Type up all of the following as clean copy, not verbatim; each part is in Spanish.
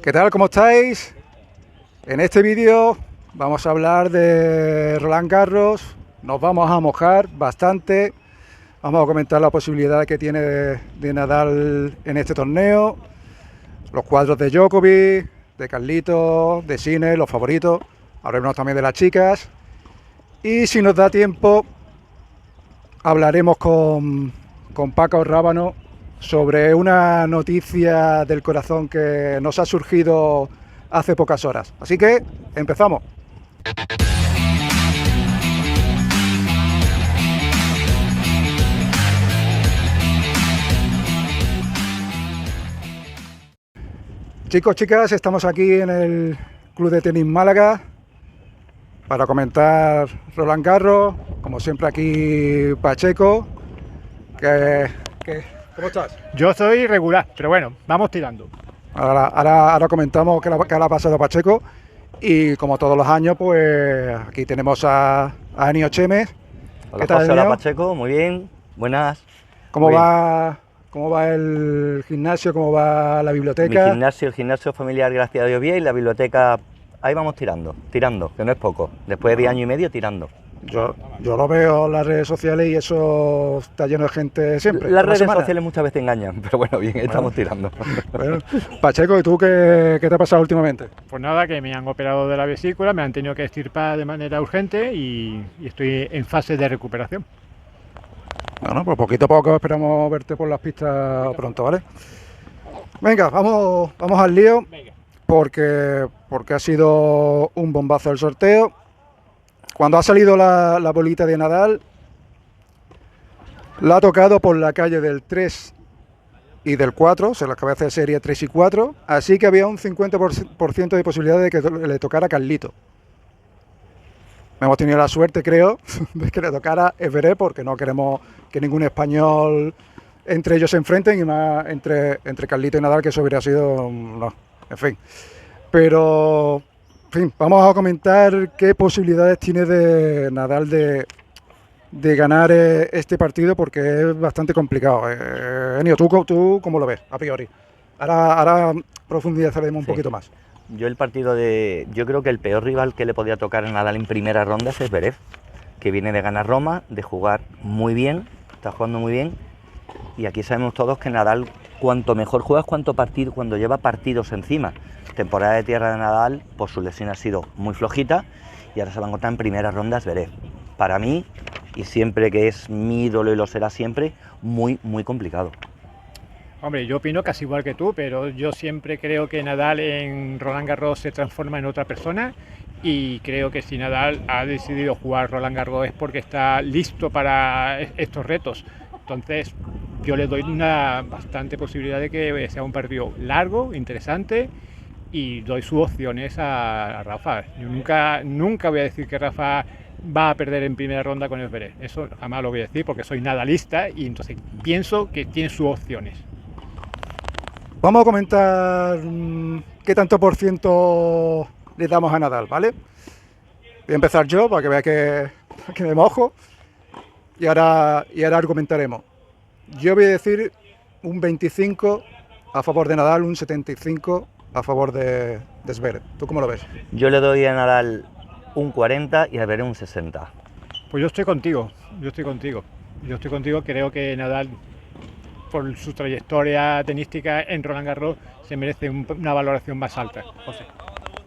¿Qué tal? ¿Cómo estáis? En este vídeo vamos a hablar de Roland Garros, nos vamos a mojar bastante, vamos a comentar la posibilidad que tiene de Nadal en este torneo, los cuadros de Djokovic, de Carlitos, de Sinner, los favoritos, hablaremos también de las chicas y si nos da tiempo hablaremos con Paco Rábano sobre una noticia del corazón que nos ha surgido hace pocas horas. Así que empezamos. Chicos, chicas, estamos aquí en el Club de Tenis Málaga para comentar Roland Garros. Como siempre aquí Pacheco, ¿cómo estás? Yo soy regular, pero bueno, vamos tirando. Ahora comentamos qué le ha pasado a Pacheco. Y como todos los años, pues aquí tenemos a Enio Chemes. Hola, ¿Qué tal, José, hola Enio? Pacheco, muy bien, buenas. ¿Cómo Muy bien. va el gimnasio? ¿Cómo va la biblioteca? El gimnasio familiar, gracias a Dios, bien, y la biblioteca, ahí vamos tirando, que no es poco. Después de año y medio, tirando. Yo lo veo en las redes sociales y eso está lleno de gente siempre. Las toda redes semana. sociales muchas veces engañan, pero bueno, bien, estamos tirando. Bueno, Pacheco, ¿y tú qué te ha pasado últimamente? Pues nada, que me han operado de la vesícula, me han tenido que extirpar de manera urgente y estoy en fase de recuperación. Bueno, pues poquito a poco esperamos verte por las pistas pronto, ¿vale? Venga, vamos al lío, porque ha sido un bombazo el sorteo. Cuando ha salido la bolita de Nadal, la ha tocado por la calle del 3 y del 4, o sea, las cabezas de serie 3 y 4, así que había un 50% de posibilidad de que le tocara a Carlito. Hemos tenido la suerte, creo, de que le tocara Zverev, porque no queremos que ningún español entre ellos se enfrenten, y más entre Carlito y Nadal, que eso hubiera sido, no, en fin. Pero, en fin, vamos a comentar qué posibilidades tiene de Nadal de ganar este partido, porque es bastante complicado. Enio, ¿tú cómo lo ves, a priori? Ahora profundizaremos un Sí. poquito más. Yo creo que el peor rival que le podía tocar a Nadal en primera ronda es Zverev, que viene de ganar Roma, de jugar muy bien, está jugando muy bien, y aquí sabemos todos que Nadal, cuanto mejor juegas, cuando lleva partidos encima. Temporada de tierra de Nadal, por su lesión ha sido muy flojita, y ahora se va a encontrar en primera ronda Zverev. Para mí, y siempre que es mi ídolo y lo será siempre, muy, muy complicado. Hombre, yo opino casi igual que tú, pero yo siempre creo que Nadal en Roland Garros se transforma en otra persona y creo que si Nadal ha decidido jugar Roland Garros es porque está listo para estos retos. Entonces, yo le doy una bastante posibilidad de que sea un partido largo, interesante, y doy sus opciones a Rafa. Yo nunca voy a decir que Rafa va a perder en primera ronda con el Zverev. Eso jamás lo voy a decir porque soy nadalista y entonces pienso que tiene sus opciones. Vamos a comentar qué tanto por ciento le damos a Nadal, ¿vale? Voy a empezar yo para que vea que me mojo y ahora argumentaremos. Yo voy a decir un 25 a favor de Nadal, un 75 a favor de Zverev. ¿Tú cómo lo ves? Yo le doy a Nadal un 40 y a Zverev un 60. Pues yo estoy contigo, creo que Nadal, por su trayectoria tenística en Roland Garros, se merece una valoración más alta. José.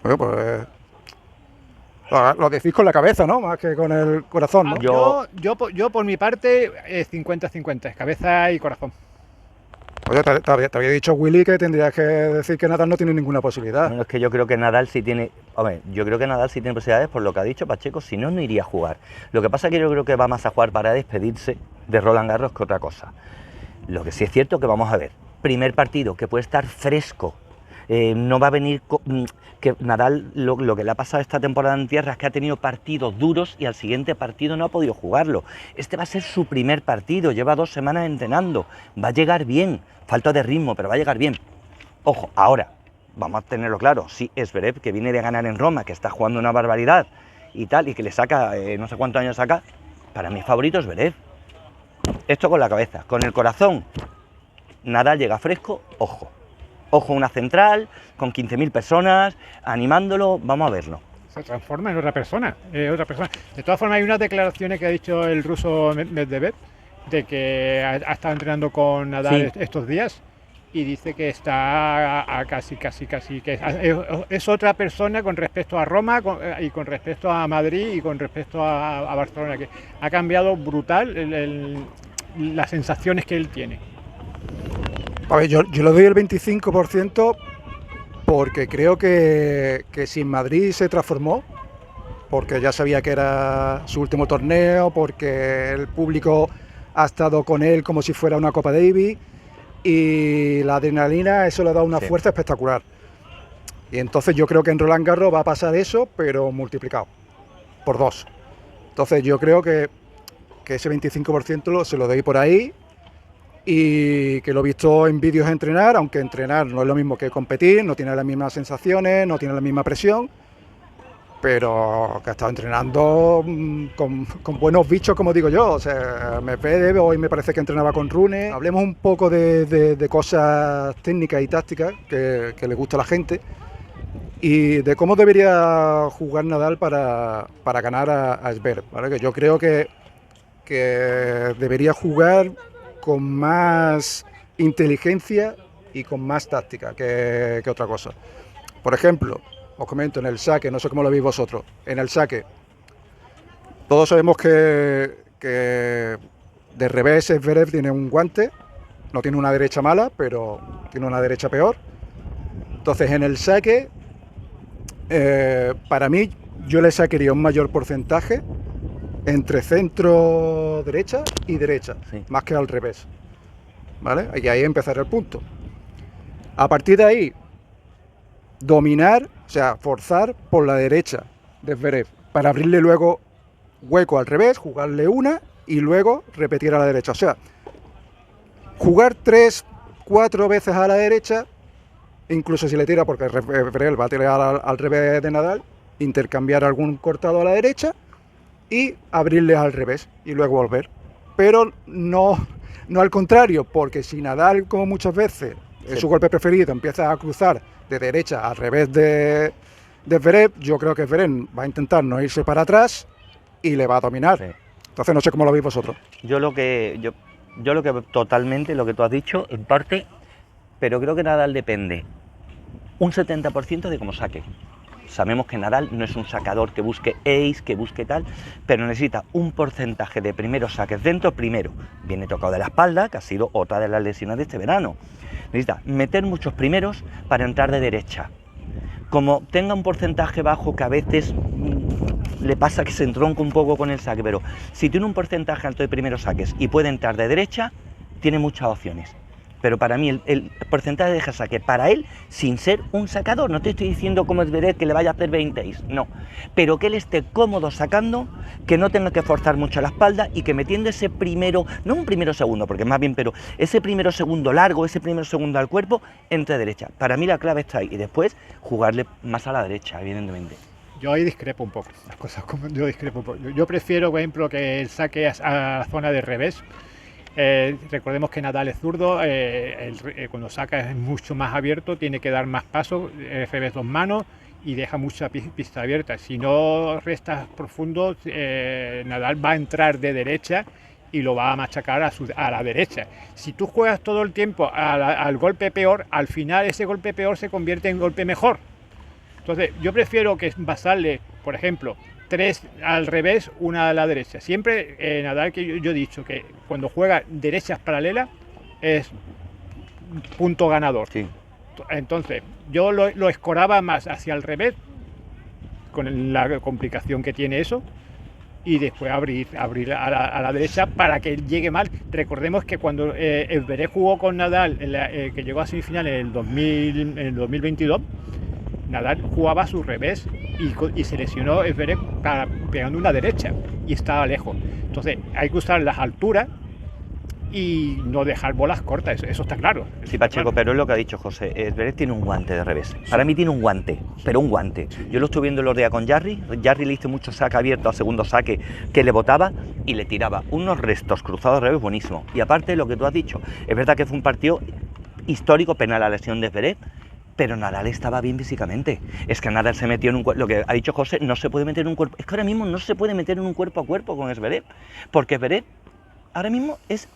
Bueno, pues lo decís con la cabeza, ¿no? Más que con el corazón, ¿no? Yo por mi parte, 50-50, cabeza y corazón. Oye, te había dicho Willy que tendrías que decir que Nadal no tiene ninguna posibilidad. Bueno, es que yo creo que Nadal sí tiene... yo creo que Nadal sí tiene posibilidades por lo que ha dicho Pacheco, si no, no iría a jugar. Lo que pasa es que yo creo que va más a jugar para despedirse de Roland Garros que otra cosa. Lo que sí es cierto que vamos a ver, primer partido que puede estar fresco, no va a venir... que Nadal, lo que le ha pasado esta temporada en tierra es que ha tenido partidos duros y al siguiente partido no ha podido jugarlo. Este va a ser su primer partido, lleva 2 semanas entrenando, va a llegar bien, falta de ritmo, pero va a llegar bien. Ojo, ahora, vamos a tenerlo claro, sí, Zverev, que viene de ganar en Roma, que está jugando una barbaridad y tal, y que le saca, no sé cuántos años saca, para mí favorito es Zverev. Esto con la cabeza, con el corazón, Nadal llega fresco, ojo. Ojo, una central con 15.000 personas animándolo, vamos a verlo. Se transforma en otra persona, otra persona. De todas formas, hay unas declaraciones que ha dicho el ruso Medvedev de que ha estado entrenando con Nadal estos días y dice que está casi, que es otra persona con respecto a Roma y con respecto a Madrid y con respecto a Barcelona, que ha cambiado brutal las sensaciones que él tiene. A ver, yo le doy el 25% porque creo que si Madrid se transformó, porque ya sabía que era su último torneo, porque el público ha estado con él como si fuera una Copa Davis, y la adrenalina, eso le da una fuerza espectacular. Y entonces yo creo que en Roland Garros va a pasar eso, pero multiplicado por 2. Entonces yo creo que ese 25% se lo doy por ahí, y que lo he visto en vídeos entrenar, aunque entrenar no es lo mismo que competir, no tiene las mismas sensaciones, no tiene la misma presión, pero que ha estado entrenando con buenos bichos, como digo yo. O sea, Medvedev hoy me parece que entrenaba con Rune. Hablemos un poco de cosas técnicas y tácticas que le gusta a la gente, y de cómo debería jugar Nadal para ganar a Zverev, ¿vale? Que yo creo que debería jugar con más inteligencia y con más táctica que otra cosa. Por ejemplo, os comento, en el saque, no sé cómo lo veis vosotros, en el saque, todos sabemos que de revés Zverev tiene un guante, no tiene una derecha mala, pero tiene una derecha peor. Entonces, en el saque, para mí, yo le sacaría un mayor porcentaje entre centro derecha y derecha, más que al revés, ¿vale? Y ahí empezará el punto. A partir de ahí, dominar, o sea, forzar por la derecha de Zverev, para abrirle luego hueco al revés, jugarle una y luego repetir a la derecha. O sea, jugar 3-4 veces a la derecha, incluso si le tira, porque Zverev va a tirar al revés de Nadal, intercambiar algún cortado a la derecha y abrirles al revés y luego volver. Pero no al contrario, porque si Nadal, como muchas veces, es su golpe preferido, empieza a cruzar de derecha al revés de Zverev, yo creo que Zverev va a intentar no irse para atrás y le va a dominar. Sí. Entonces no sé cómo lo veis vosotros. Yo lo que totalmente, lo que tú has dicho, en parte, pero creo que Nadal depende un 70% de cómo saque. Sabemos que Nadal no es un sacador que busque ace, que busque tal, pero necesita un porcentaje de primeros saques dentro. Primero, viene tocado de la espalda, que ha sido otra de las lesiones de este verano. Necesita meter muchos primeros para entrar de derecha. Como tenga un porcentaje bajo, que a veces le pasa que se entronca un poco con el saque, pero si tiene un porcentaje alto de primeros saques y puede entrar de derecha, tiene muchas opciones. Pero para mí el porcentaje de saque, para él, sin ser un sacador, no te estoy diciendo como es Zverev que le vaya a hacer 20, no, pero que él esté cómodo sacando, que no tenga que forzar mucho la espalda y que metiendo ese primero, no un primero segundo, porque más bien, pero ese primero segundo largo, ese primero segundo al cuerpo, entre derecha. Para mí la clave está ahí, y después jugarle más a la derecha, evidentemente. Yo ahí discrepo un poco, las cosas como yo discrepo un poco. Yo prefiero, por ejemplo, que el saque a la zona de revés. Recordemos que Nadal es zurdo, cuando saca es mucho más abierto, tiene que dar más pasos, revés dos manos y deja mucha pista abierta. Si no restas profundo, Nadal va a entrar de derecha y lo va a machacar a la derecha. Si tú juegas todo el tiempo al golpe peor, al final ese golpe peor se convierte en golpe mejor. Entonces yo prefiero que basarle, por ejemplo, 3 al revés, 1 a la derecha. Siempre Nadal, que yo he dicho que cuando juega derechas paralelas es punto ganador. Sí. Entonces yo lo escoraba más hacia el revés, con la complicación que tiene eso, y después abrir a la derecha para que llegue mal. Recordemos que cuando Zverev jugó con Nadal, que llegó a semifinal en el 2022, Nadal jugaba a su revés y se lesionó Zverev pegando una derecha y estaba lejos. Entonces hay que usar las alturas y no dejar bolas cortas, eso está claro. Sí, Pacheco, pero es lo que ha dicho José. Zverev tiene un guante de revés. Para mí tiene un guante, pero un guante. Yo lo estuve viendo el otro día con Jarry. Jarry le hizo mucho saque abierto al segundo saque que le botaba y le tiraba unos restos cruzados de revés buenísimos. Y aparte de lo que tú has dicho, es verdad que fue un partido histórico, pena la lesión de Zverev, pero Nadal estaba bien físicamente. Es que Nadal se metió en un cuerpo, lo que ha dicho José, no se puede meter en un cuerpo, es que ahora mismo no se puede meter en un cuerpo a cuerpo con Zverev, porque Zverev ahora mismo es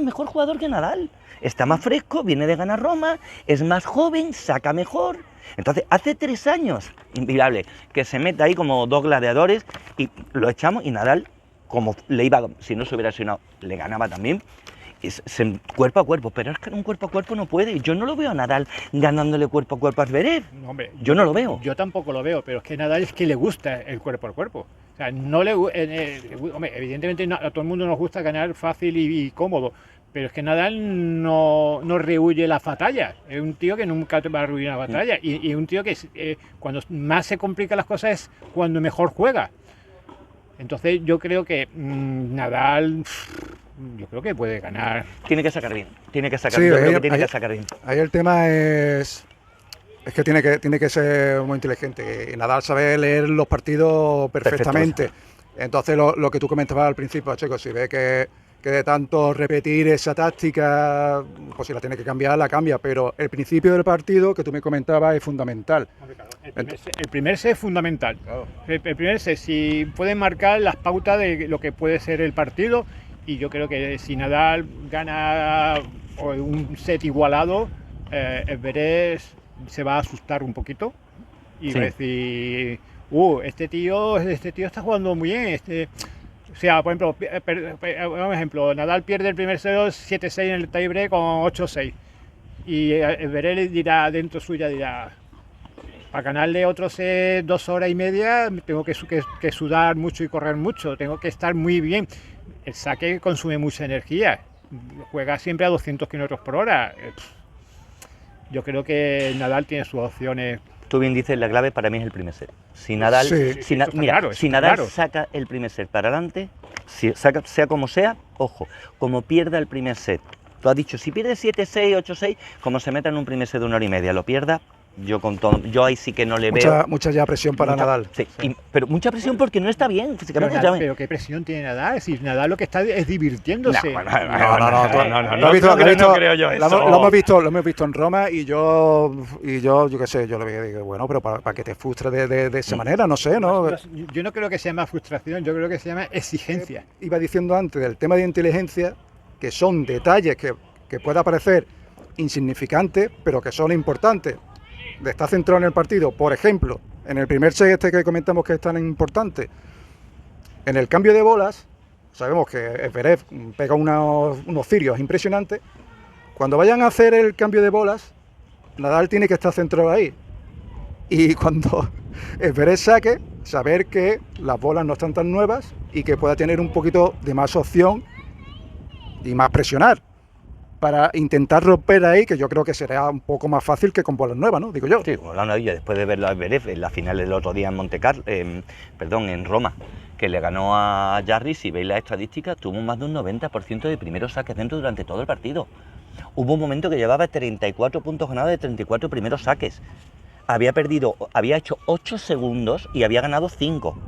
mejor jugador que Nadal. Está más fresco, viene de ganar Roma, es más joven, saca mejor. Entonces, hace 3 años, inviable, que se meta ahí como 2 gladiadores y lo echamos y Nadal, como le iba, si no se hubiera lesionado, le ganaba también. Cuerpo a cuerpo, pero es que en un cuerpo a cuerpo no puede. Yo no lo veo a Nadal ganándole cuerpo a cuerpo a Zverev. No, hombre, yo no lo veo. Yo tampoco lo veo, pero es que Nadal es que le gusta el cuerpo al cuerpo. O sea, no le hombre, evidentemente a todo el mundo nos gusta ganar fácil y cómodo, pero es que Nadal no rehuye las batallas. Es un tío que nunca te va a rehuir una batalla y un tío que cuando más se complican las cosas es cuando mejor juega. Entonces yo creo que Nadal... Yo creo que puede ganar. Tiene que sacar bien. Tiene que sacar, sí, yo creo que tiene que sacar bien. Ahí el tema es que tiene que ser muy inteligente. Y Nadal sabe leer los partidos perfectamente. Entonces lo que tú comentabas al principio, Checo, si ve que de tanto repetir esa táctica, pues si la tiene que cambiar, la cambia. Pero el principio del partido que tú me comentabas es fundamental. El primer set es fundamental. Claro. El primer set, si puede marcar las pautas de lo que puede ser el partido. Y yo creo que si Nadal gana un set igualado, Zverev se va a asustar un poquito y va a decir, este tío está jugando muy bien. O sea, por ejemplo, un ejemplo, Nadal pierde el primer set 7-6 en el tiebreak con 8-6 y Zverev dirá dentro suya, para ganarle otro set 2 horas y media tengo que sudar mucho y correr mucho, tengo que estar muy bien. El saque consume mucha energía, juega siempre a 200 km por hora. Yo creo que Nadal tiene sus opciones. Tú bien dices, la clave para mí es el primer set. Si Nadal, si Nadal saca el primer set para adelante, sea como sea, ojo, como pierda el primer set. Tú has dicho, si pierde 7-6, 8-6, como se meta en un primer set de 1 hora y media, lo pierda. Yo ahí sí que no le veo. Mucha ya presión para Nadal. Sí, pero mucha presión porque no está bien físicamente. Pero ¿qué presión tiene Nadal? Si Nadal lo que está es divirtiéndose. No creo yo eso. Lo hemos visto en Roma y yo qué sé, yo le digo, bueno, pero para que te frustres de esa manera, no sé, ¿no? Yo no creo que se llama frustración, yo creo que se llama exigencia. Iba diciendo antes del tema de inteligencia, que son detalles que pueda parecer insignificantes, pero que son importantes. De estar centrado en el partido, por ejemplo, en el primer set que comentamos que es tan importante, en el cambio de bolas, sabemos que Zverev pega unos cirios impresionantes. Cuando vayan a hacer el cambio de bolas, Nadal tiene que estar centrado ahí. Y cuando Zverev saque, saber que las bolas no están tan nuevas y que pueda tener un poquito de más opción y más presionar, para intentar romper ahí, que yo creo que será un poco más fácil que con bolas nuevas, ¿no? Digo yo. Sí, con la novilla, después de verlo a Zverev en la final del otro día en en Roma, que le ganó a Jarry, si veis la estadística, tuvo más de un 90% de primeros saques dentro durante todo el partido. Hubo un momento que llevaba 34 puntos ganados de 34 primeros saques. Había hecho 8 segundos y había ganado 5.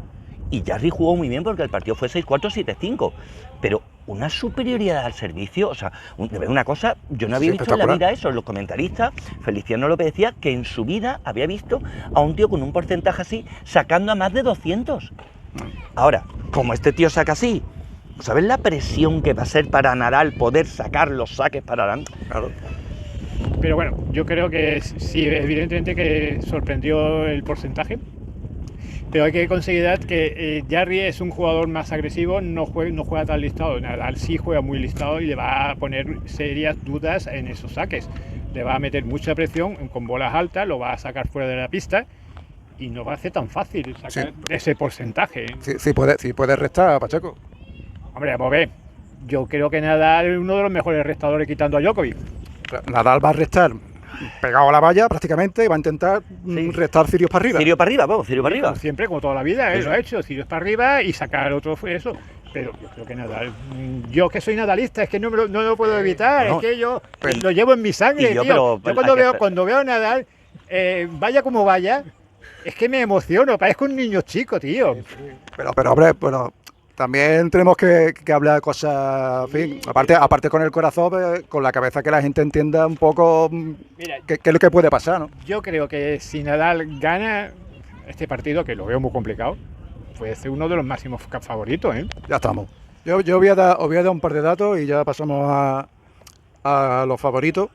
Y Jarry jugó muy bien porque el partido fue 6-4, 7-5. Pero una superioridad al servicio, o sea, una cosa, yo no había visto en la vida eso. Los comentaristas, Feliciano López decía que en su vida había visto a un tío con un porcentaje así sacando a más de 200. Ahora, como este tío saca así, ¿sabes la presión que va a ser para Nadal poder sacar los saques para adelante? Claro. Pero bueno, yo creo que sí, evidentemente que sorprendió el porcentaje. Pero hay que considerar que Jarry es un jugador más agresivo, no juega tan listado. Nadal sí juega muy listado y le va a poner serias dudas en esos saques. Le va a meter mucha presión con bolas altas, lo va a sacar fuera de la pista y no va a ser tan fácil sacar ese porcentaje. Sí puede restar, Pacheco. Hombre, vamos a ver. Yo creo que Nadal es uno de los mejores restadores quitando a Djokovic. Nadal va a restar pegado a la valla prácticamente y va a intentar restar cirios para arriba. Cirio para arriba. Siempre, como toda la vida, lo ha hecho, cirios para arriba y sacar otro eso. Pero yo creo que Nadal, yo que soy nadalista, es que no lo puedo evitar, es que yo lo llevo en mi sangre, tío. Yo cuando veo a Nadal, vaya como vaya, es que me emociono, parezco un niño chico, tío. Pero hombre, también tenemos que hablar cosas, en fin, aparte con el corazón, con la cabeza, que la gente entienda un poco Mira, qué es lo que puede pasar, ¿no? yo creo que si Nadal gana este partido, que lo veo muy complicado, puede ser uno de los máximos favoritos, ¿eh? Ya estamos. Yo os voy a dar un par de datos y ya pasamos a los favoritos.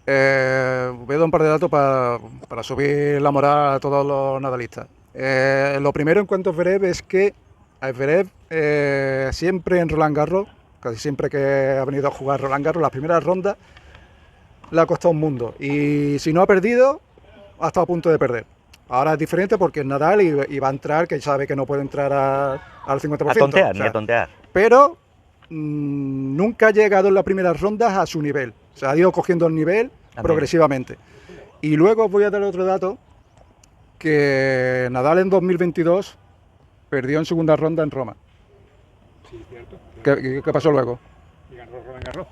Voy a dar un par de datos para subir la moral a todos los nadalistas. Lo primero en cuanto a Zverev es que a Zverev siempre en Roland Garros, casi siempre que ha venido a jugar Roland Garros, las primeras rondas le ha costado un mundo. Y si no ha perdido, ha estado a punto de perder. Ahora es diferente porque es Nadal y va a entrar, que sabe que no puede entrar al 50%. A tontear, o sea, ni a tontear. pero nunca ha llegado en las primeras rondas a su nivel. O sea, ha ido cogiendo el nivel progresivamente. Y luego os voy a dar otro dato, que Nadal en 2022 perdió en segunda ronda en Roma. Sí, cierto. ¿Qué pasó luego? Y ganó Roland Garros.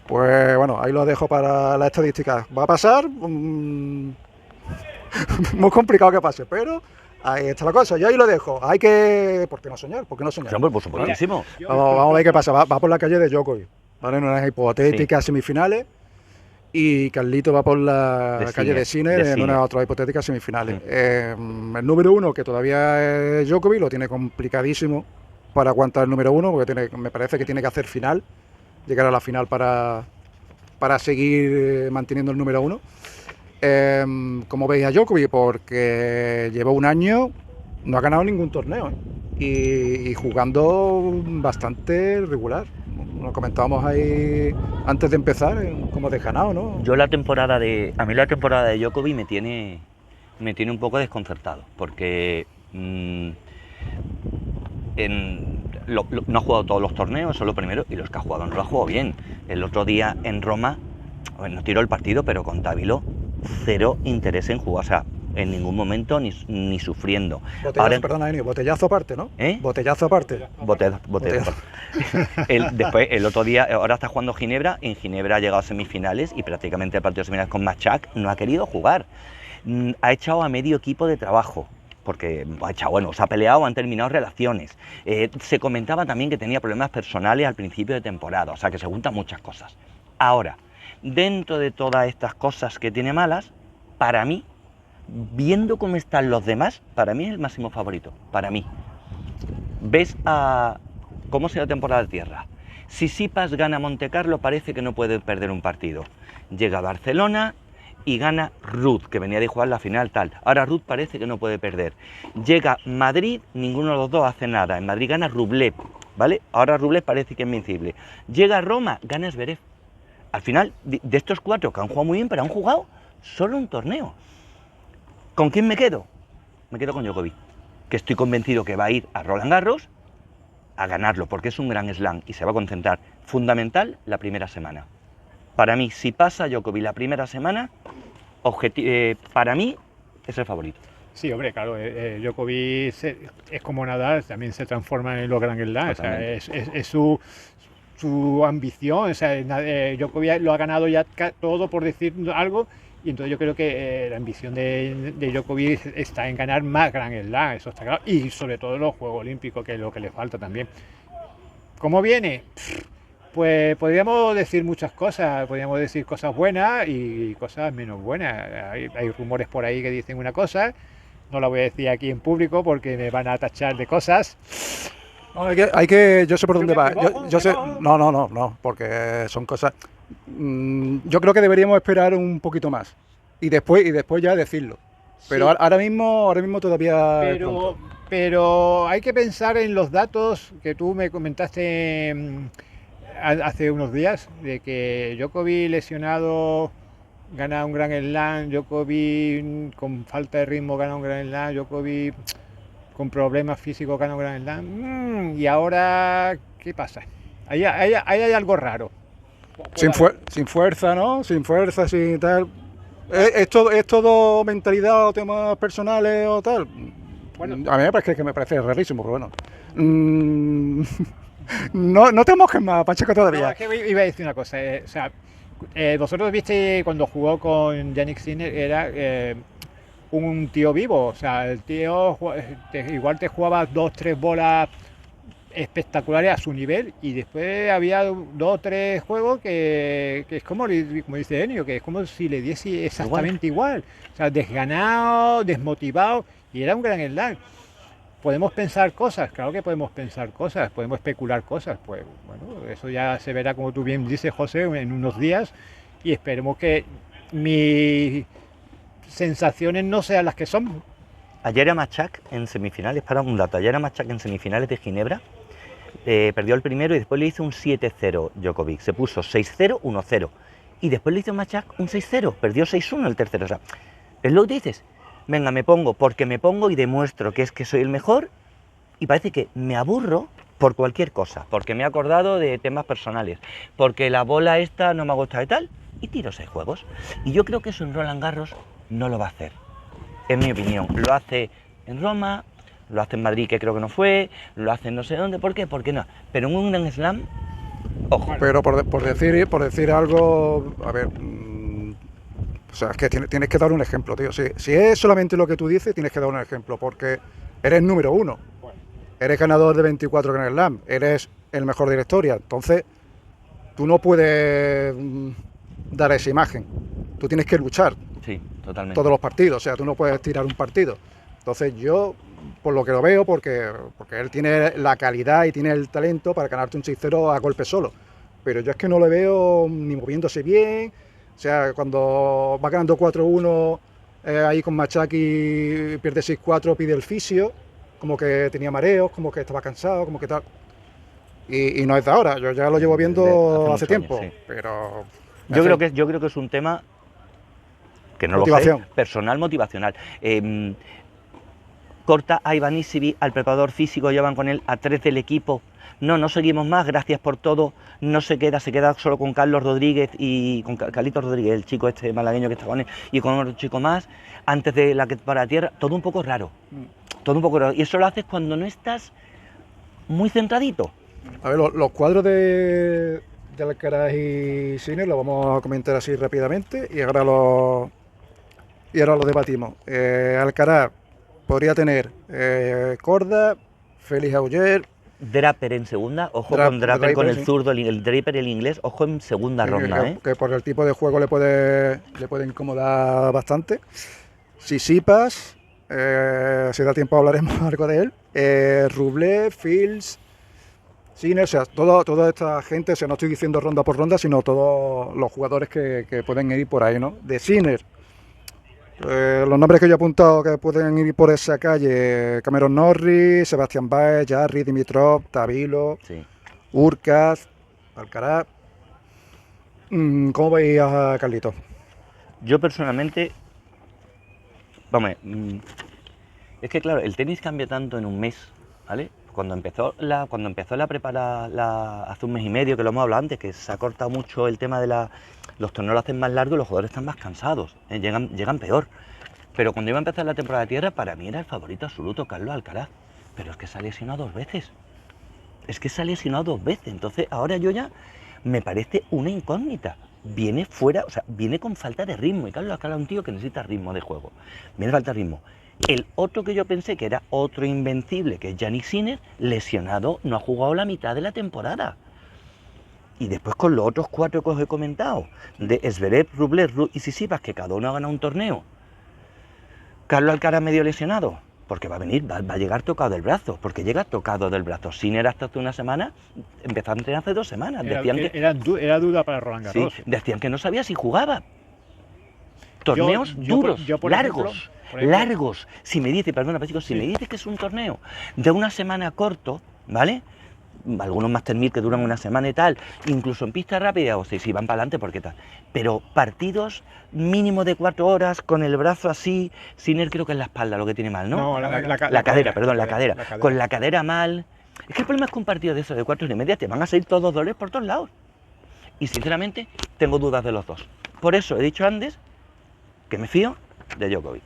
Pues bueno, ahí lo dejo para las estadísticas. ¿Va a pasar? Muy complicado que pase, pero ahí está la cosa. Yo ahí lo dejo. Hay que... ¿Por qué no soñar? ¿Por qué no soñar? Sí, hombre, por supuestísimo. Vamos a ver qué pasa. Va por la calle de Djokovic, ¿vale? En unas hipotéticas semifinales. Y Carlito va por la calle de Sinner en unas otras hipotéticas semifinales. Sí. El número uno, que todavía es Djokovic, lo tiene complicadísimo para aguantar el número uno, porque me parece que tiene que hacer final, llegar a la final para seguir manteniendo el número uno. Como veis a Djokovic, porque lleva un año, no ha ganado ningún torneo, y jugando bastante regular. Lo comentábamos ahí antes de empezar, como desganado, ¿no? A mí la temporada de Djokovic me tiene un poco desconcertado, porque no ha jugado todos los torneos, eso es lo primero, y los que ha jugado no lo ha jugado bien. El otro día en Roma, no tiró el partido, pero con Távilo, cero interés en jugar, o sea, en ningún momento ni sufriendo. Perdona, Enio, botellazo aparte, ¿no? Botellazo aparte. Botellazo. Después, el otro día, ahora está jugando Ginebra, en Ginebra ha llegado a semifinales y prácticamente el partido de semifinales con Machak no ha querido jugar. Ha echado a medio equipo de trabajo, porque se ha peleado, han terminado relaciones. Se comentaba también que tenía problemas personales al principio de temporada, o sea que se juntan muchas cosas. Ahora, dentro de todas estas cosas que tiene malas, para mí, viendo cómo están los demás, para mí es el máximo favorito, para mí. ¿Ves cómo será la temporada de tierra? Si Tsitsipas gana Montecarlo, parece que no puede perder un partido. Llega a Barcelona y gana Ruud, que venía de jugar la final tal. Ahora Ruud parece que no puede perder. Llega Madrid, ninguno de los dos hace nada. En Madrid gana Rublev, ¿vale? Ahora Rublev parece que es invencible. Llega Roma, gana Zverev. Al final, de estos cuatro que han jugado muy bien, pero han jugado solo un torneo. ¿Con quién me quedo? Me quedo con Djokovic, que estoy convencido que va a ir a Roland Garros a ganarlo, porque es un gran slam y se va a concentrar. Fundamental la primera semana. Para mí, si pasa Djokovic la primera semana, para mí es el favorito. Sí, hombre, claro, Djokovic es como Nadal, también se transforma en los Grand Slam, o sea, es su ambición, o sea, Djokovic lo ha ganado ya todo, por decir algo. Y entonces yo creo que la ambición de Djokovic está en ganar más Grand Slam, eso está claro. Y sobre todo los Juegos Olímpicos, que es lo que le falta también. ¿Cómo viene? Pues podríamos decir muchas cosas, podríamos decir cosas buenas y cosas menos buenas. Hay rumores por ahí que dicen una cosa, no la voy a decir aquí en público porque me van a tachar de cosas. No, yo sé por dónde va. Yo sé, no, porque son cosas. Yo creo que deberíamos esperar un poquito más y después ya decirlo. Pero sí. ahora mismo todavía. Pero hay que pensar en los datos que tú me comentaste hace unos días, de que Djokovic lesionado gana un Grand Slam, Djokovic con falta de ritmo gana un Grand Slam, Djokovic con problemas físicos gana un Grand Slam. Y ahora, ¿qué pasa? Ahí hay algo raro. Sin fuerza, ¿no? Sin fuerza, sin tal. ¿Es todo mentalidad o temas personales o tal? Bueno, a mí me parece rarísimo, pero bueno. No te mojes más, Pacheco, todavía. No, es que iba a decir una cosa. Vosotros viste cuando jugó con Jannik Sinner, era un tío vivo. O sea, el tío igual te jugaba 2, 3 bolas espectaculares a su nivel, y después había 2 o 3 juegos que es como dice Enio, que es como si le diese exactamente igual. O sea, desganado, desmotivado, y era un gran slam. Podemos pensar cosas, claro que podemos pensar cosas, podemos especular cosas, pues bueno, eso ya se verá, como tú bien dices, José, en unos días, y esperemos que mis sensaciones no sean las que son. Ayer a Machak en semifinales, para un dato, ayer a Machak en semifinales de Ginebra, perdió el primero y después le hizo un 7-0 Djokovic, se puso 6-0, 1-0, y después le hizo Machak un 6-0, perdió 6-1 el tercero. O sea, es lo que dices, venga, me pongo porque me pongo y demuestro que es que soy el mejor, y parece que me aburro por cualquier cosa, porque me he acordado de temas personales, porque la bola esta no me ha gustado y tal, y tiro 6 juegos. Y yo creo que eso en Roland Garros no lo va a hacer, en mi opinión. Lo hace en Roma, lo hace en Madrid, que creo que no fue, lo hace en no sé dónde. ¿Por qué? ¿Por qué no? Pero en un Grand Slam, ojo. Pero por decir algo, a ver, o sea, es que tienes que dar un ejemplo, tío. Si es solamente lo que tú dices, tienes que dar un ejemplo, porque eres número 1, eres ganador de 24 Grand Slam, eres el mejor de la historia. Entonces, tú no puedes dar esa imagen. Tú tienes que luchar. Sí, totalmente. Todos los partidos, o sea, tú no puedes tirar un partido. Entonces yo, por lo que lo veo, porque él tiene la calidad y tiene el talento para ganarte un 6-0 a golpe solo, pero yo es que no le veo ni moviéndose bien. O sea, cuando va ganando 4-1 ahí con Machaki, pierde 6-4, pide el fisio, como que tenía mareos, como que estaba cansado, como que tal. Y no es de ahora, yo ya lo llevo viendo hace tiempo, años, sí. Pero... Yo creo que es un tema que no motivación. Lo sé, personal, motivacional. Corta a Iván Isivi, al preparador físico, llevan con él a 3 del equipo. No seguimos más, gracias por todo. No se queda solo con Carlos Rodríguez y con Carlitos Rodríguez, el chico este malagueño que está con él, y con otro chico más, antes de la que para tierra. Todo un poco raro. Todo un poco raro. Y eso lo haces cuando no estás muy centradito. A ver, los cuadros de Alcaraz y Sinner los vamos a comentar así rápidamente y ahora lo debatimos. Alcaraz podría tener Korda, Félix Auger, Draper en segunda, ojo con Draper con el zurdo, el Draper el inglés, ojo en segunda ronda. Que por el tipo de juego le puede incomodar bastante. Tsitsipas, si da tiempo hablaremos algo de él. Rublev, Fields, Sinner, o sea, toda esta gente, o sea, no estoy diciendo ronda por ronda, sino todos los jugadores que pueden ir por ahí, ¿no? De Sinner, los nombres que yo he apuntado que pueden ir por esa calle: Cameron Norrie, Sebastián Baez, Jarry, Dimitrov, Tabilo, Sí. Urkaz, Alcaraz. ¿Cómo veis a Carlitos? Yo personalmente, vamos, es que claro, el tenis cambia tanto en un mes, ¿vale? Cuando empezó la prepa hace un mes y medio, que lo hemos hablado antes, que se ha cortado mucho el tema de los torneos, lo hacen más largos y los jugadores están más cansados, llegan peor. Pero cuando iba a empezar la temporada de tierra, para mí era el favorito absoluto Carlos Alcaraz. Pero es que se ha lesionado 2 veces. Entonces ahora yo ya me parece una incógnita. Viene fuera, o sea, viene con falta de ritmo. Y Carlos Alcaraz es un tío que necesita ritmo de juego. Viene falta de ritmo. El otro que yo pensé que era otro invencible, que es Jannik Sinner, lesionado, no ha jugado la mitad de la temporada. Y después con los otros 4 que os he comentado, de Zverev, Rublev y Tsitsipas, que cada uno ha ganado un torneo. Carlos Alcaraz medio lesionado, porque va a llegar tocado del brazo, porque llega tocado del brazo. Sinner hasta hace una semana, empezó a entrenar hace 2 semanas. Era duda para Roland Garros. Sí, decían que no sabía si jugaba. Torneos duros, por largos. Largos. Si me dice, perdona, chicos, si me dices que es un torneo de una semana corto, ¿vale? Algunos Master 1000 que duran una semana y tal, incluso en pista rápida, o sea, si van para adelante, ¿por qué tal? Pero partidos mínimo de 4 horas, con el brazo así, Sinner creo que es la espalda lo que tiene mal, ¿no? No, la cadera. Con la cadera mal. Es que el problema es que un partido de esos de 4 horas y media te van a salir todos dolores por todos lados. Y sinceramente, tengo dudas de los dos. Por eso he dicho antes que me fío de Djokovic.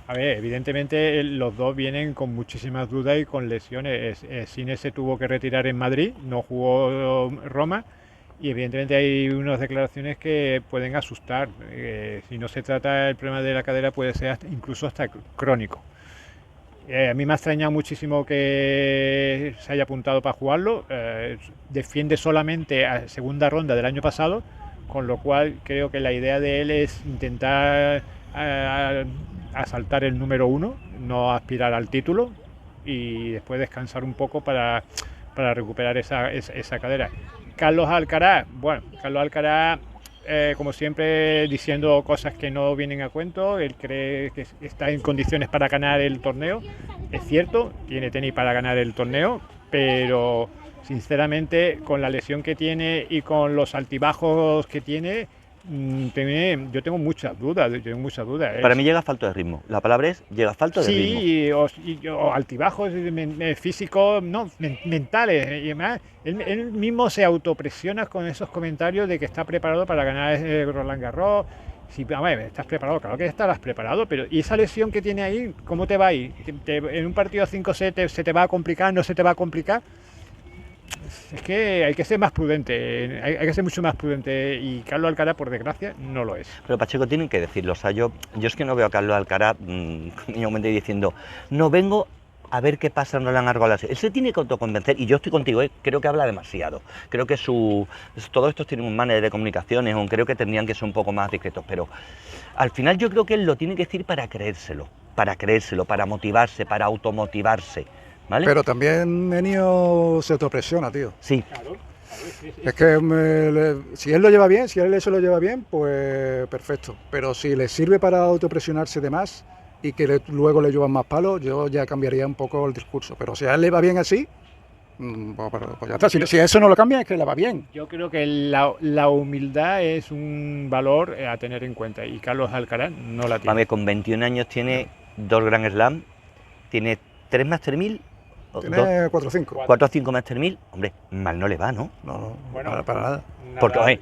A ver, evidentemente los dos vienen con muchísimas dudas y con lesiones. Sinner se tuvo que retirar en Madrid, no jugó Roma, y evidentemente hay unas declaraciones que pueden asustar. Si no se trata el problema de la cadera puede ser incluso hasta crónico. A mí me ha extrañado muchísimo que se haya apuntado para jugarlo. Defiende solamente a segunda ronda del año pasado, con lo cual creo que la idea de él es intentar asaltar el número 1, no aspirar al título, y después descansar un poco para recuperar esa cadera. Carlos Alcaraz, como siempre, diciendo cosas que no vienen a cuento. Él cree que está en condiciones para ganar el torneo. Es cierto, tiene tenis para ganar el torneo, pero sinceramente, con la lesión que tiene y con los altibajos que tiene, yo tengo muchas dudas. Para mí llega a falta de ritmo. La palabra es llega a falta de ritmo. Sí, o altibajos físicos, no, mentales. Y además, él mismo se autopresiona con esos comentarios de que está preparado para ganar Roland Garros. Sí, a ver, estás preparado, claro que estarás preparado, pero ¿y esa lesión que tiene ahí, cómo te va a ir? ¿En un partido 5-7 se te va a complicar, no se te va a complicar? Es que hay que ser más prudente, hay que ser mucho más prudente, y Carlos Alcaraz, por desgracia, no lo es. Pero Pacheco, tienen que decirlo. O sea, yo es que no veo a Carlos Alcaraz continuamente diciendo, no vengo a ver qué pasa en Roland Garros. Él se tiene que autoconvencer, y yo estoy contigo, creo que habla demasiado. Creo que todos estos tienen un manager de comunicaciones, aunque creo que tendrían que ser un poco más discretos, pero al final yo creo que él lo tiene que decir para creérselo, para motivarse, para automotivarse. ¿Vale? Pero también Enio se autopresiona, tío. Sí. Claro, sí. Es que si él lo lleva bien, si él eso lo lleva bien, pues perfecto. Pero si le sirve para autopresionarse de más y que luego le llevan más palos, yo ya cambiaría un poco el discurso. Pero si a él le va bien así, pues ya está. Si eso no lo cambia, es que le va bien. Yo creo que la humildad es un valor a tener en cuenta, y Carlos Alcaraz no la tiene. Mami, con 21 años tiene 2 Grand Slam, tiene 3 Master 1000. Tiene 4 o 5. 4 o 5 Master 1000, hombre, mal no le va, ¿no? No, Bueno, para nada. Porque, oye,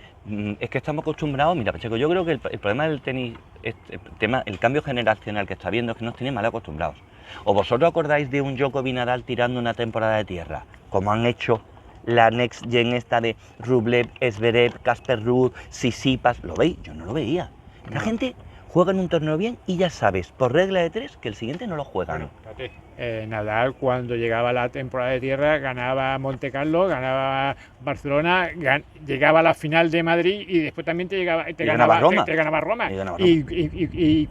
es que estamos acostumbrados, mira, Pacheco, yo creo que el problema del tenis, el cambio generacional que está habiendo es que nos tiene mal acostumbrados. ¿O vosotros acordáis de un Djokovic Nadal tirando una temporada de tierra? Como han hecho la Next Gen esta de Rublev, Zverev, Casper Ruud, Tsitsipas, ¿lo veis? Yo no lo veía. La gente juega en un torneo bien y ya sabes, por regla de 3, que el siguiente no lo juegan. Bueno, Nadal, cuando llegaba la temporada de tierra, ganaba Monte Carlo, ganaba Barcelona, llegaba a la final de Madrid, y después también te ganaba Roma. Y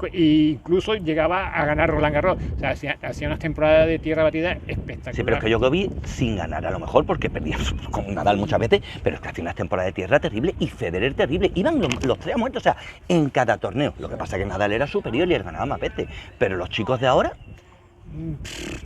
incluso llegaba a ganar Roland Garros. O sea, hacía unas temporadas de tierra batida espectaculares. Sí, pero es que Djokovic sin ganar, a lo mejor, porque perdía con Nadal muchas veces, pero es que hacía unas temporadas de tierra terrible y Federer terrible. Iban los 3 a muerte, o sea, en cada torneo. Lo que pasa es que Nadal era superior y él ganaba más veces. Pero los chicos de ahora...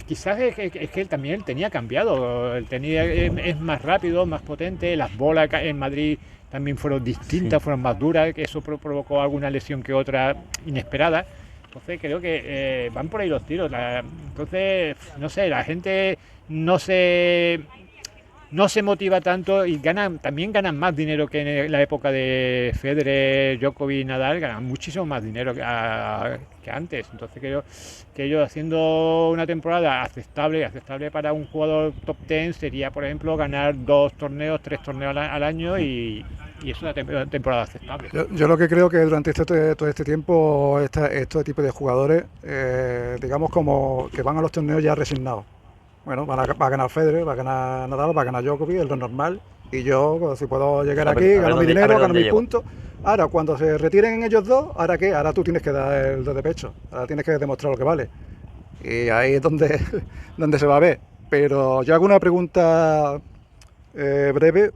Quizás es que él también tenía cambiado, es más rápido, más potente, las bolas en Madrid también fueron distintas, fueron más duras, que eso provocó alguna lesión que otra inesperada. Entonces creo que van por ahí los tiros. Entonces, no sé, la gente no se motiva tanto, y también ganan más dinero que en la época de Federer, Djokovic, Nadal, ganan muchísimo más dinero que antes. Entonces creo que ellos, haciendo una temporada aceptable para un jugador top 10, sería, por ejemplo, ganar 2 torneos, 3 torneos al año, y es una temporada aceptable. Yo lo que creo que durante todo este tiempo, este tipo de jugadores, digamos, como que van a los torneos ya resignados. Bueno, va a ganar Federer, va a ganar Nadal, va a ganar Djokovic, es lo normal. Y yo, si puedo llegar aquí, gano mi dinero, gano mis puntos. Ahora, cuando se retiren ellos dos, ¿ahora qué? Ahora tú tienes que dar el do de pecho. Ahora tienes que demostrar lo que vale. Y ahí es donde se va a ver. Pero yo hago una pregunta breve,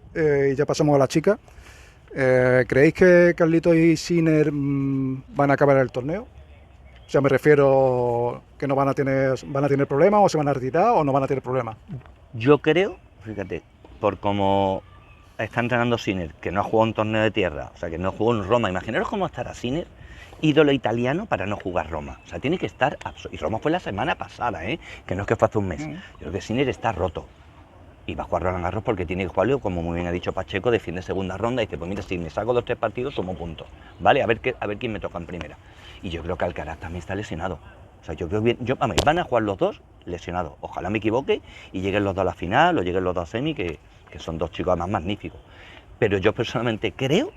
y ya pasamos a la chica. ¿Creéis que Carlitos y Sinner van a acabar el torneo? O sea, me refiero que no van a tener problemas, o se van a retirar, o no van a tener problemas. Yo creo, fíjate, por cómo está entrenando Sinner, que no ha jugado un torneo de tierra, o sea, que no jugó en Roma. Imaginaros cómo estará Sinner, ídolo italiano, para no jugar Roma. O sea, tiene que estar... Y Roma fue la semana pasada, que no es que fue hace un mes. Yo creo que Sinner está roto. Y va a jugar Roland Garros porque tiene que jugarlo, como muy bien ha dicho Pacheco, defiende segunda ronda y dice, pues mira, si me saco 2 o 3 partidos, sumo puntos, ¿vale? A ver quién me toca en primera. Y yo creo que Alcaraz también está lesionado. O sea, yo creo que van a jugar los 2 lesionados. Ojalá me equivoque y lleguen los 2 a la final, o lleguen los 2 a semi, que son 2 chicos además magníficos. pero yo personalmente creo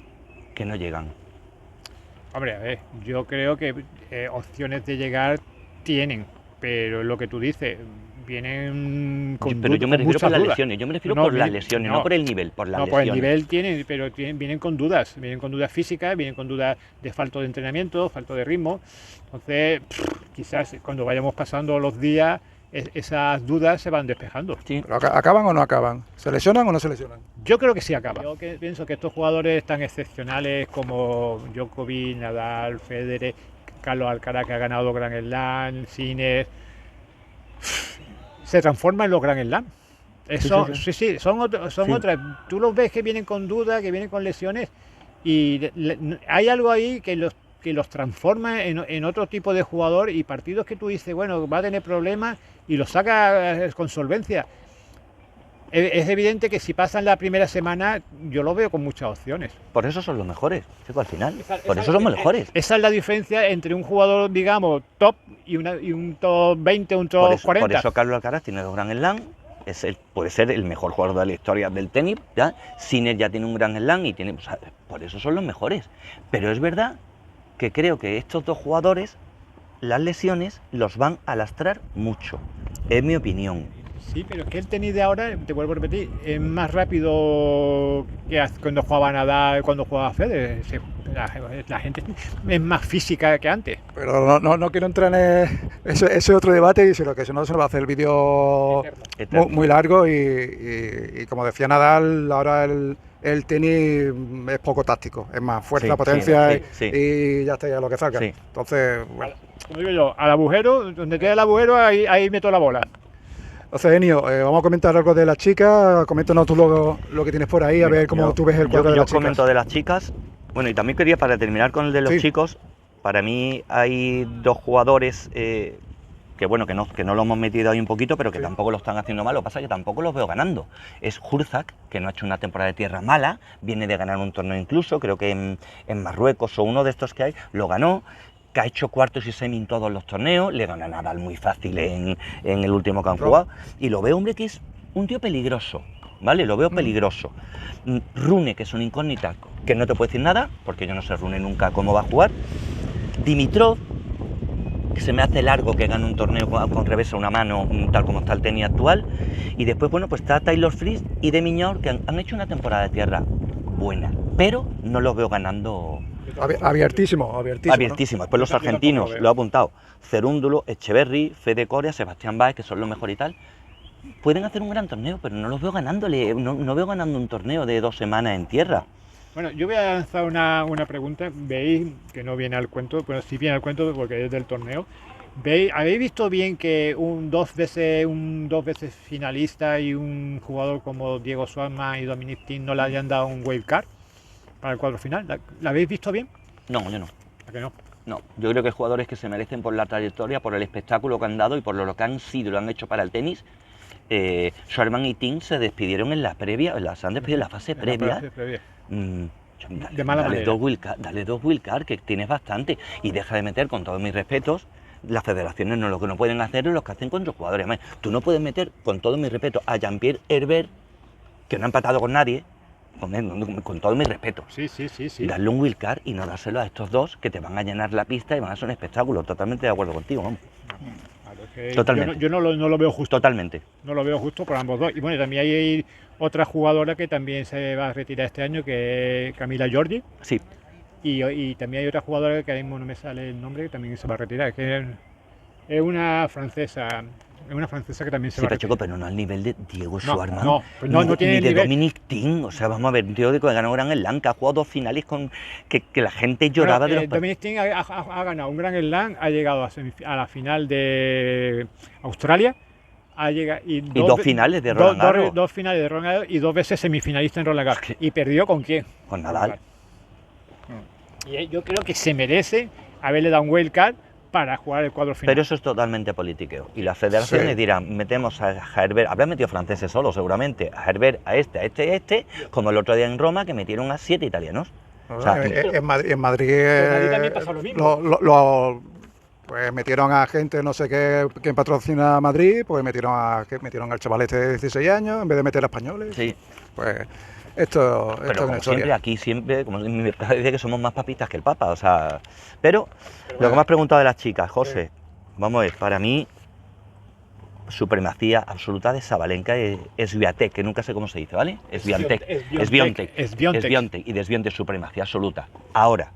que no llegan. Hombre, a ver, yo creo que opciones de llegar tienen, pero lo que tú dices, vienen Pero yo me refiero por las dudas. lesiones, yo me refiero por las lesiones, no por el nivel, por las No, lesiones. por el nivel tienen, pero vienen con dudas físicas, vienen con dudas de falta de entrenamiento, falta de ritmo. Entonces, quizás cuando vayamos pasando los días, esas dudas se van despejando. Sí. ¿Pero acaban o no acaban? ¿Se lesionan o no se lesionan? Yo creo que sí acaba. Yo pienso que estos jugadores tan excepcionales como Djokovic, Nadal, Federer, Carlos Alcaraz, que ha ganado Grand Slam, Sinner, se transforman en los Grand Slam. Eso, sí, son otras. Tú los ves que vienen con dudas, que vienen con lesiones, y hay algo ahí que los transforma en otro tipo de jugador, y partidos que tú dices, bueno, va a tener problemas y los saca con solvencia. Es evidente que si pasan la primera semana, yo lo veo con muchas opciones. Por eso son los mejores, chico, al final. Por eso somos los mejores. Esa es la diferencia entre un jugador, digamos, top y un top 20, un top 40. Por eso Carlos Alcaraz tiene 2 Grand Slam. Puede ser el mejor jugador de la historia del tenis, ¿ya? Sinner ya tiene un Grand Slam y tiene, o sea, por eso son los mejores. Pero es verdad que creo que estos dos jugadores, las lesiones los van a lastrar mucho, es mi opinión. Sí, pero es que el tenis de ahora, te vuelvo a repetir, es más rápido que cuando jugaba Nadal, cuando jugaba Federer. La gente es más física que antes. Pero no quiero entrar en ese otro debate, sino que si no se nos va a hacer el vídeo muy largo y como decía Nadal, ahora el tenis es poco táctico, es más fuerza, potencia y ya está, ya lo que salga. Sí. Entonces, bueno. Como digo yo, al agujero, donde queda el agujero, ahí meto la bola. Entonces, Enio, vamos a comentar algo de las chicas. Coméntanos tú lo que tienes por ahí, a ver cómo tú ves el cuadro de las chicas. Yo comento de las chicas. Bueno, y también quería, para terminar con el de los chicos, para mí hay dos jugadores que bueno, que no lo hemos metido ahí un poquito, pero que tampoco lo están haciendo mal. Lo que pasa es que tampoco los veo ganando. Es Hurkacz, que no ha hecho una temporada de tierra mala, viene de ganar un torneo incluso, creo que en Marruecos o uno de estos que hay, lo ganó, que ha hecho cuartos y semi en todos los torneos, le gana a Nadal muy fácil en el último que han jugado, y lo veo, hombre, que es un tío peligroso, ¿vale? Lo veo peligroso. Rune, que es una incógnita, que no te puedo decir nada, porque yo no sé Rune nunca cómo va a jugar. Dimitrov, que se me hace largo que gane un torneo con revés a una mano, tal como está el tenis actual. Y después, bueno, pues está Taylor Fritz y de Miñor, que han hecho una temporada de tierra buena, pero no los veo ganando. Abiertísimo. Después los argentinos, lo he apuntado, Cerúndulo, Echeverry, Fede Coria, Sebastián Báez, que son los mejores y tal, pueden hacer un gran torneo, pero no los veo ganándole, no veo ganando un torneo de 2 semanas en tierra. Bueno, yo voy a lanzar una pregunta. Veis que no viene al cuento, pero sí viene al cuento porque es del torneo. ¿Habéis visto bien que un dos veces finalista y un jugador como Diego Schwartzman y Dominic Thiem no le hayan dado un wildcard para el cuadro final? ¿La habéis visto bien? No, yo no. ¿A que no? No, yo creo que hay jugadores que se merecen por la trayectoria, por el espectáculo que han dado y por lo que han sido y lo han hecho para el tenis. Schwartzman y Thiem se despidieron en la previa, se han despedido en la fase previa. De mala manera. Dale dos wildcards, que tienes bastante, y deja de meter, con todos mis respetos, las federaciones lo que no pueden hacer es lo que hacen con los jugadores. Además, tú no puedes meter, con todo mi respeto, a Jean-Pierre Herbert, que no ha empatado con nadie, con todo mi respeto. Sí. Darle un wildcard y no dárselo a estos dos, que te van a llenar la pista y van a ser un espectáculo. Totalmente de acuerdo contigo, vamos. Totalmente. Yo no lo veo justo. Totalmente. No lo veo justo por ambos dos. Y bueno, también hay otra jugadora que también se va a retirar este año, que es Camila Giorgi. Sí. Y también hay otra jugadora que ahora mismo no me sale el nombre, que también se va a retirar, que es una francesa. Es una francesa que también se va a retirar. Chico, pero no al nivel de Diego Schwartzman. No tiene ni de nivel. Dominic Thiem. O sea, vamos a ver, un tío que ganó Grand Slam, que ha jugado 2 finales con que la gente lloraba de los Dominic Thiem ha ganado un Grand Slam, ha llegado a la final de Australia. Y 2 finales de Roland Garros. 2 finales de Roland Garros y 2 veces semifinalista en Roland Garros. ¿Y perdió con quién? Con Nadal. Y yo creo que se merece haberle dado un wildcard para jugar el cuadro final. Pero eso es totalmente politiqueo. Y las federaciones dirán, metemos a Herbert, habrán metido franceses solo seguramente, a Herbert, a este, como el otro día en Roma, que metieron a 7 italianos. O sea, en Madrid también pasó lo mismo. Pues metieron a gente, no sé quién patrocina a Madrid, pues metieron al chaval este de 16 años, en vez de meter a españoles. Sí. Pues esto Pero es como una siempre, historia. aquí siempre, como mi mercado dice que somos más papistas que el Papa, o sea... Pero lo que me has preguntado de las chicas, José, vamos a ver, para mí, supremacía absoluta de Sabalenka es Swiatek, que nunca sé cómo se dice, ¿vale? Es Swiatek, es Biontech, y de Swiatek supremacía absoluta. Ahora,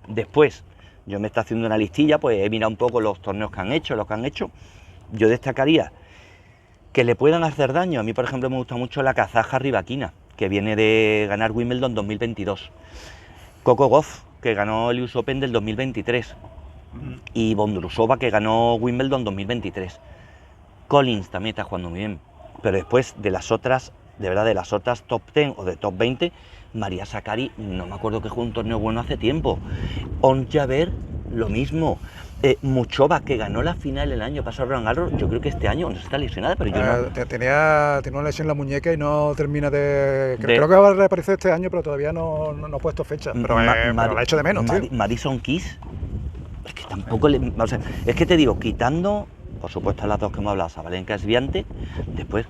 después, yo me está haciendo una listilla, pues he mirado un poco los torneos que han hecho, yo destacaría que le puedan hacer daño. A mí, por ejemplo, me gusta mucho la kazaja Rybakina, que viene de ganar Wimbledon 2022. Coco Gauff, que ganó el US Open del 2023. Y Bondrousova, que ganó Wimbledon 2023. Collins también está jugando muy bien. Pero después de las otras, de verdad, de las otras top 10 o de top 20, María Sakkari, no me acuerdo que jugó un torneo bueno hace tiempo. Ons Jabeur, lo mismo. Muchova, que ganó la final el año pasado Roland Garros, yo creo que este año no está lesionada, pero yo no... Tenía una lesión en la muñeca y no termina creo que va a reaparecer este año, pero todavía no ha puesto fecha. Pero la echo de menos, tío. Madison Keys, es que tampoco le... O sea, es que te digo, quitando, por supuesto, las dos que hemos hablado, Sabalenka, Swiatek, después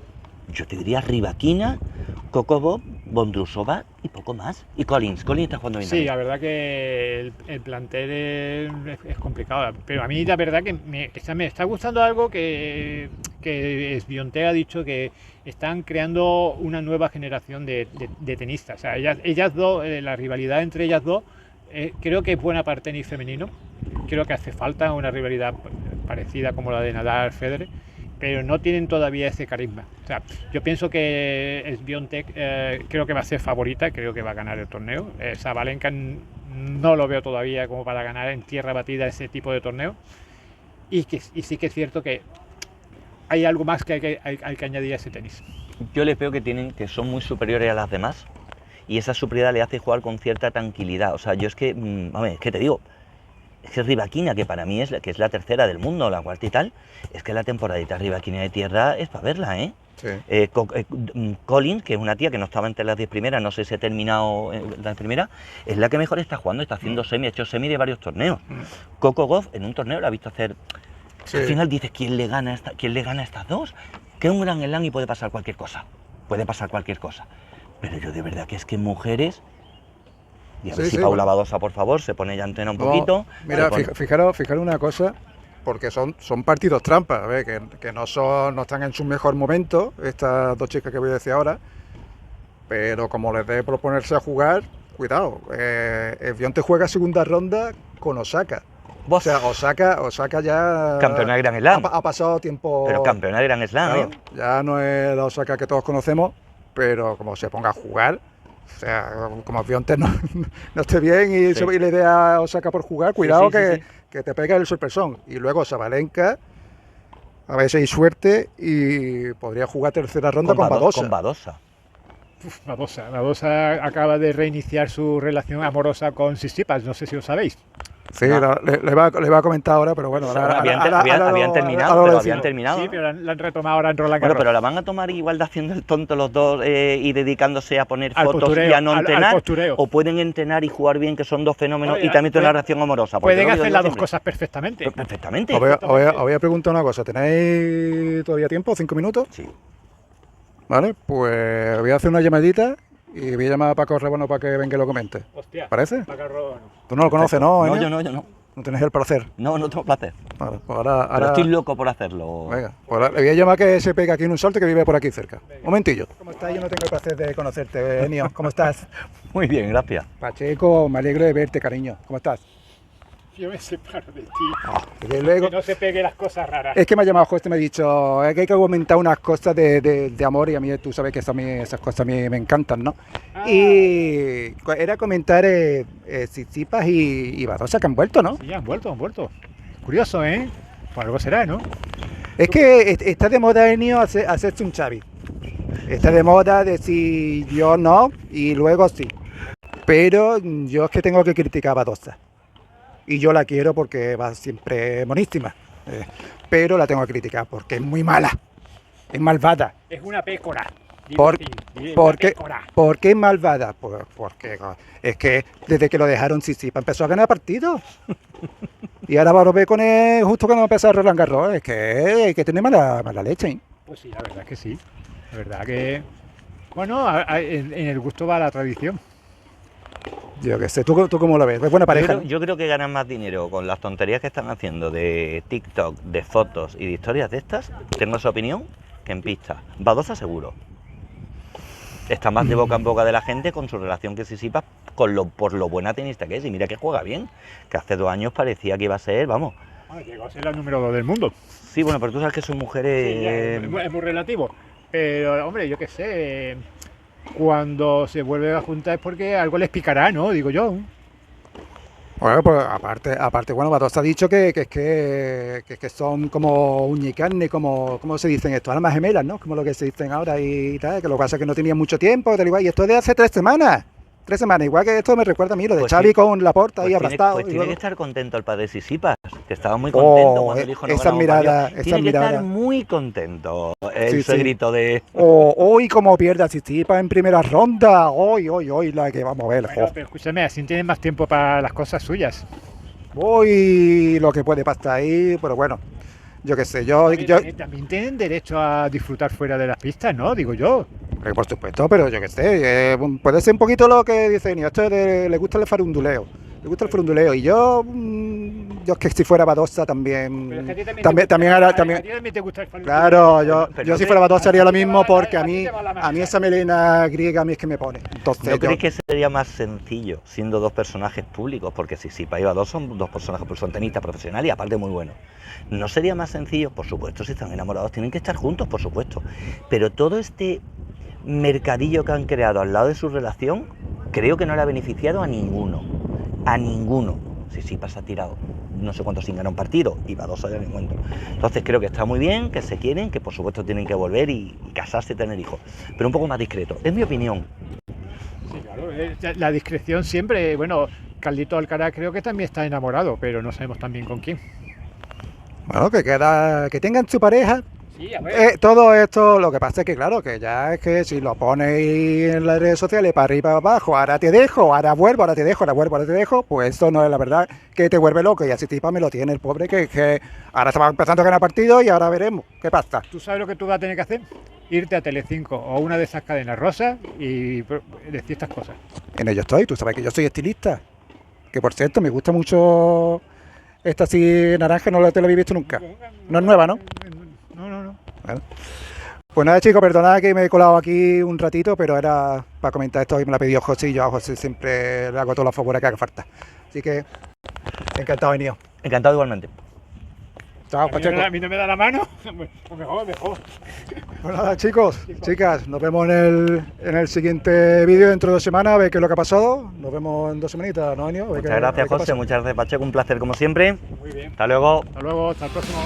yo te diría Rybakina, Coco Gauff, Bondrousova y poco más. Y Collins está jugando bien. Sí, la verdad que el plantel es complicado, pero a mí la verdad que me está gustando algo que Swiatek ha dicho, que están creando una nueva generación de tenistas. O sea, ellas dos, la rivalidad entre ellas dos, creo que es buena para el tenis femenino. Creo que hace falta una rivalidad parecida como la de Nadal-Federer, pero no tienen todavía ese carisma. O sea, yo pienso que Swiatek creo que va a ser favorita, creo que va a ganar el torneo. Sabalenka no lo veo todavía como para ganar en tierra batida ese tipo de torneo. Y sí que es cierto que hay algo más que hay que añadir a ese tenis. Yo les veo que son muy superiores a las demás, y esa superioridad le hace jugar con cierta tranquilidad. O sea, yo es que te digo, es que Rybakina, que para mí es la tercera del mundo, la cuarta y tal, es que la temporadita Rybakina de tierra es para verla, ¿eh? Sí. Collins, que es una tía que no estaba entre las 10 primeras, no sé si ha terminado la primera, es la que mejor está jugando, está haciendo semi, ha hecho semi de varios torneos. Coco Gauff en un torneo la ha visto hacer... Sí. Al final dices, ¿quién le gana a estas dos? Que es un gran slam y puede pasar cualquier cosa. Pero yo de verdad que es que mujeres... Y a ver si Paula Badosa, por favor, se pone ya antena un poquito. Mira, fijaros una cosa, porque son partidos trampas, a ver, que no están en su mejor momento, estas dos chicas que voy a decir ahora, pero como les dé proponerse a jugar, cuidado, Swiatek juega segunda ronda con Osaka. O sea, Osaka ya... Campeona de Grand Slam. Ha pasado tiempo... Pero campeona de Grand Slam, claro, ya no es la Osaka que todos conocemos, pero como se ponga a jugar... O sea, como Swiatek no esté bien y le dé a Osaka por jugar, cuidado que te pega el sorpresón. Y luego Sabalenka, a ver si hay suerte y podría jugar tercera ronda con Badosa. Badosa acaba de reiniciar su relación amorosa con Tsitsipas, no sé si lo sabéis. Sí, no. le va a comentar ahora, pero bueno. Habían terminado. Sí, pero la han retomado ahora en Roland Garros. Bueno, pero la van a tomar igual de haciendo el tonto los dos y dedicándose a poner fotos y a no entrenar. O pueden entrenar y jugar bien, que son dos fenómenos, y también tener una relación amorosa. Pueden hacer las dos cosas perfectamente. Perfectamente. Os voy a preguntar una cosa. ¿Tenéis todavía tiempo? ¿5 minutos? Sí. Vale, pues voy a hacer una llamadita y voy a llamar a Paco Rábano para que venga y lo comente. Hostia, ¿Parece? Paco Rábano. ¿Tú no lo conoces, no? No, yo no. ¿No tienes el placer? No tengo placer. Vale, pues ahora... Pero estoy loco por hacerlo. Venga, pues le voy a llamar que se pega aquí en un salto, que vive por aquí cerca. Venga. Un momentillo. ¿Cómo estás? Yo no tengo el placer de conocerte, Enio. ¿Cómo estás? Muy bien, gracias. Pacheco, me alegro de verte, cariño. ¿Cómo estás? Yo me separo de ti. Luego, que no se pegue las cosas raras. Es que me ha llamado José y me ha dicho que hay que comentar unas cosas de amor, y a mí tú sabes que esas cosas a mí me encantan, ¿no? Y era comentar Tsitsipas y Badosa, que han vuelto, ¿no? Sí, han vuelto. Curioso, ¿eh? Por algo será, ¿no? Es que está de moda, Enio, hacerse un Xavi. Está de moda decir yo no y luego sí. Pero yo es que tengo que criticar a Badosa. Y yo la quiero porque va siempre monísima. Pero la tengo que criticar porque es muy mala. Es malvada. Es una pécora. ¿Por qué es malvada? Porque es que desde que lo dejaron Tsitsipas empezó a ganar partidos. Y ahora va a volver con él justo cuando empezó a Roland Garros. Es que hay que tener mala leche, ¿eh? Pues sí, la verdad que sí. La verdad que Bueno, en el gusto va la tradición. Yo qué sé, ¿tú cómo lo ves? Es buena pareja, ¿no? Yo creo que ganan más dinero con las tonterías que están haciendo de TikTok, de fotos y de historias de estas, tengo esa opinión, que en pista. Badosa seguro. Está más de boca en boca de la gente con su relación que Tsitsipas por lo buena tenista que es. Y mira que juega bien, que hace 2 años parecía que iba a ser, vamos. Bueno, llegó a ser la número 2 del mundo. Sí, bueno, pero tú sabes que son mujeres... Es muy relativo. Pero, hombre, yo qué sé, cuando se vuelve a juntar es porque algo les picará, ¿no? Digo yo. Bueno, pues aparte, bueno, Badosa ha dicho que son como uña y carne, como, ¿cómo se dicen esto? Almas gemelas, ¿no? Como lo que se dicen ahora y tal, que lo que pasa es que no tenían mucho tiempo, tal igual, y esto es de hace 3 semanas. 3 semanas, igual que esto me recuerda a mí, lo de Pues Xavi sí. con Laporta ahí Pues aplastado. tiene y luego- que estar contento el padre Tsitsipas, que estaba muy contento cuando dijo no esa ganamos mirada, partido. esa Tiene que mirada. estar muy contento Sí, ese sí. grito de... O hoy como pierde a Tsitsipas en primera ronda, hoy, la que vamos a ver, Bueno, pero escúchame, así tienen más tiempo para las cosas suyas. hoy lo que puede pasar ahí, pero bueno, yo qué sé, yo, También tienen derecho a disfrutar fuera de las pistas, ¿no? Digo yo. por supuesto, pero yo qué sé, puede ser un poquito lo que dice Nio, le gusta el farunduleo, y yo es que si fuera Badosa también, también, te gusta el farolillo. claro, yo Pero si no fuera Badosa haría lo a ti te mismo va la- porque a a ti mí, te va la a mí magia. esa melena griega a mí es que me pone, entonces ¿No yo, creéis que sería más sencillo siendo 2 personajes públicos? Porque Tsitsipas y Badosa son 2 personajes, pues son tenistas profesionales y aparte muy buenos. ¿No sería más sencillo? Por supuesto, si están enamorados tienen que estar juntos, por supuesto. Pero todo este mercadillo que han creado al lado de su relación, creo que no le ha beneficiado a ninguno. A ninguno. Tsitsipas ha tirado no sé cuántos sin ganar un partido y Badosa ya no encuentro. Entonces creo que está muy bien, que se quieren, que por supuesto tienen que volver y casarse y tener hijos. Pero un poco más discreto. Es mi opinión. Sí, claro, la discreción siempre, bueno, Carlito Alcaraz creo que también está enamorado, pero no sabemos también con quién. bueno, que tengan su pareja. Sí, a ver. Todo esto, lo que pasa es que, claro, que ya es que si lo pones en las redes sociales para arriba para abajo, ahora te dejo, ahora vuelvo, ahora te dejo, ahora vuelvo, ahora te dejo, pues eso no es la verdad, que te vuelve loco. Y así Tsitsipas me lo tiene el pobre, que ahora estaba empezando a ganar partidos y ahora veremos qué pasa. ¿Tú sabes lo que tú vas a tener que hacer? Irte a Telecinco o una de esas cadenas rosas y decir estas cosas. En ello estoy, tú sabes que yo soy estilista, que por cierto me gusta mucho esta así naranja, no te la había visto nunca. No es nueva, ¿no? No. Bueno. Pues nada, chicos, perdonad que me he colado aquí un ratito, pero era para comentar esto y me lo ha pedido José y yo a José siempre le hago todos los favores que haga falta. Así que encantado de venido. Encantado igualmente. Chao, Pacheco. A mí no me da la mano, pues mejor. Pues nada, chicos, chicas, nos vemos en el siguiente vídeo dentro de 2 semanas, a ver qué es lo que ha pasado. Nos vemos en 2 semanitas, ¿no, Enio? Muchas gracias, José. Muchas gracias, Pacheco. Un placer como siempre. Muy bien. Hasta luego. Hasta luego, hasta el próximo.